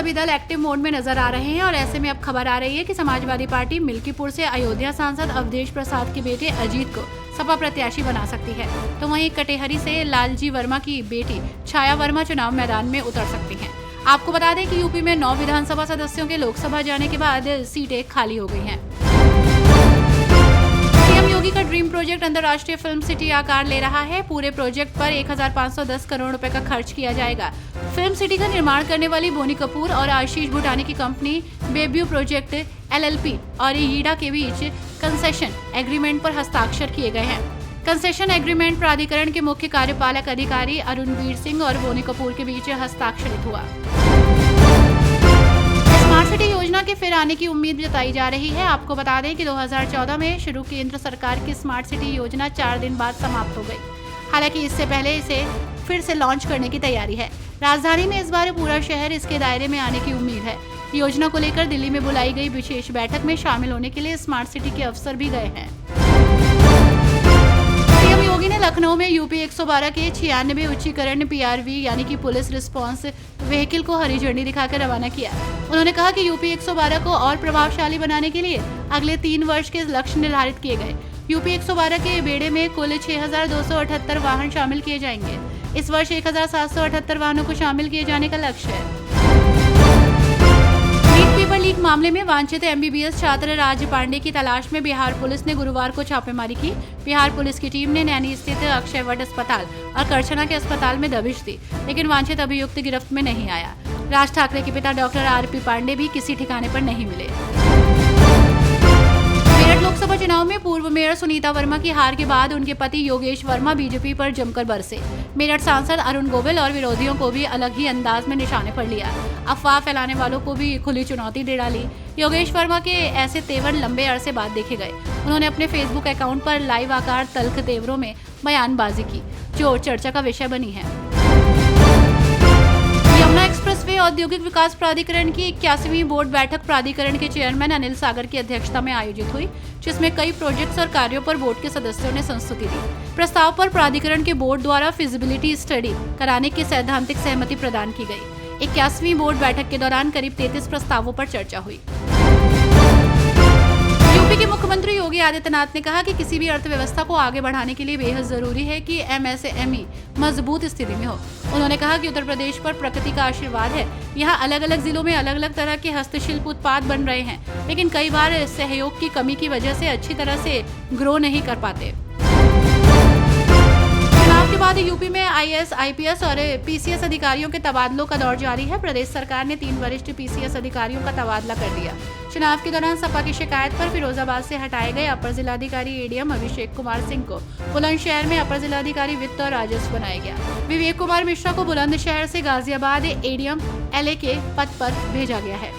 सभी दल active mode में नजर आ रहे हैं और ऐसे में अब खबर आ रही है कि समाजवादी पार्टी मिल्कीपुर से अयोध्या सांसद अवधेश प्रसाद के बेटे अजीत को सपा प्रत्याशी बना सकती है, तो वहीं कटेहरी से लालजी वर्मा की बेटी छाया वर्मा चुनाव मैदान में उतर सकती हैं। आपको बता दें कि यूपी में 9 विधानसभा सदस्यों के लोकसभा जाने के बाद सीटें खाली हो गई हैं। सीएम योगी का ड्रीम प्रोजेक्ट अंतर्राष्ट्रीय फिल्म सिटी आकार ले रहा है। पूरे प्रोजेक्ट पर 1510 करोड़ रुपए का खर्च किया जाएगा। फिल्म सिटी का निर्माण करने वाली बोनी कपूर और आशीष भूटानी की कंपनी बेब्यू प्रोजेक्ट LLP और ईडा के बीच कंसेशन एग्रीमेंट पर हस्ताक्षर किए गए हैं। कंसेशन एग्रीमेंट प्राधिकरण के मुख्य कार्यपालक अधिकारी अरुणवीर सिंह और बोनी कपूर के बीच हस्ताक्षरित हुआ। स्मार्ट सिटी योजना के फिर आने की उम्मीद जताई जा रही है। आपको बता दें कि 2014 में शुरू केंद्र सरकार की स्मार्ट सिटी योजना 4 दिन बाद समाप्त हो गई। हालांकि इससे पहले इसे फिर से लॉन्च करने की तैयारी है। राजधानी में इस बार पूरा शहर इसके दायरे में आने की उम्मीद है। योजना को लेकर दिल्ली में बुलाई गई विशेष बैठक में शामिल होने के लिए स्मार्ट सिटी के अफसर भी गए हैं। सीएम योगी ने लखनऊ में यूपी 112 के 96 उच्चीकरण PRV यानी कि पुलिस रिस्पांस व्हीकल को हरी झंडी दिखाकर रवाना किया। उन्होंने कहा कि यूपी 112 को और प्रभावशाली बनाने के लिए अगले 3 वर्ष के लक्ष्य निर्धारित किए गए। यूपी 112 के बेड़े में कुल 6278 वाहन शामिल किए जाएंगे। इस वर्ष 1778 वाहनों को शामिल किए जाने का लक्ष्य है। नीट पेपर लीक मामले में वांछित MBBS छात्र राज पांडे की तलाश में बिहार पुलिस ने गुरुवार को छापेमारी की। बिहार पुलिस की टीम ने नैनी स्थित अक्षय वट अस्पताल और करछना के अस्पताल में दबिश दी, लेकिन वांछित अभियुक्त गिरफ्त में नहीं आया। राज ठाकरे के पिता डॉक्टर RP पांडे भी किसी ठिकाने पर नहीं मिले। मेरठ लोकसभा चुनाव में पूर्व मेयर सुनीता वर्मा की हार के बाद उनके पति योगेश वर्मा बीजेपी पर जमकर बरसे। मेरठ सांसद अरुण गोविल और विरोधियों को भी अलग ही अंदाज में निशाने पर लिया। अफवाह फैलाने वालों को भी खुली चुनौती दे डाली। योगेश वर्मा के ऐसे तेवर लंबे अरसे बाद देखे गए। उन्होंने अपने फेसबुक अकाउंट पर लाइव आकार तल्ख तेवरों में बयानबाजी की, जो चर्चा का विषय बनी है। यमुना एक्सप्रेसवे औद्योगिक विकास प्राधिकरण की 81वीं बोर्ड बैठक प्राधिकरण के चेयरमैन अनिल सागर की अध्यक्षता में आयोजित हुई, जिसमें कई प्रोजेक्ट्स और कार्यों पर बोर्ड के सदस्यों ने संस्तुति दी। प्रस्ताव पर प्राधिकरण के बोर्ड द्वारा फिजिबिलिटी स्टडी कराने की सैद्धांतिक सहमति प्रदान की गई। 81वीं बोर्ड बैठक के दौरान करीब 33 प्रस्तावों पर चर्चा हुई। यूपी के मुख्यमंत्री योगी आदित्यनाथ ने कहा कि किसी भी अर्थव्यवस्था को आगे बढ़ाने के लिए बेहद जरूरी है कि MSME मजबूत स्थिति में हो। उन्होंने कहा कि उत्तर प्रदेश पर प्रकृति का आशीर्वाद है। यहाँ अलग अलग जिलों में अलग अलग तरह के हस्तशिल्प उत्पाद बन रहे हैं, लेकिन कई बार सहयोग की कमी की वजह से अच्छी तरह से ग्रो नहीं कर पाते। चुनाव के बाद यूपी में IAS, IPS और PCS अधिकारियों के तबादलों का दौर जारी है। प्रदेश सरकार ने 3 वरिष्ठ PCS अधिकारियों का तबादला कर दिया। चुनाव के दौरान सपा की शिकायत पर फिरोजाबाद से हटाए गए अपर जिलाधिकारी ADM अभिषेक कुमार सिंह को बुलंदशहर में अपर जिलाधिकारी वित्त और राजस्व बनाया गया। विवेक कुमार मिश्रा को बुलंदशहर से गाजियाबाद ADM LA के पद पर भेजा गया है।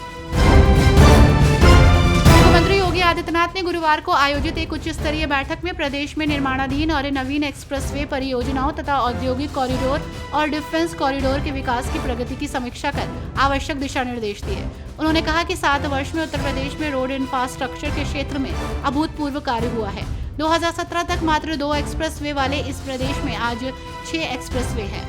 मुख्यमंत्री योगी आदित्यनाथ ने गुरुवार को आयोजित एक उच्च स्तरीय बैठक में प्रदेश में निर्माणाधीन और नवीन एक्सप्रेसवे परियोजनाओं तथा औद्योगिक कॉरिडोर और डिफेंस कॉरिडोर के विकास की प्रगति की समीक्षा कर आवश्यक दिशा निर्देश दिए। उन्होंने कहा कि 7 वर्ष में उत्तर प्रदेश में रोड इंफ्रास्ट्रक्चर के क्षेत्र में अभूतपूर्व कार्य हुआ है। 2017 तक मात्र 2 एक्सप्रेसवे वाले इस प्रदेश में आज 6 एक्सप्रेसवे हैं।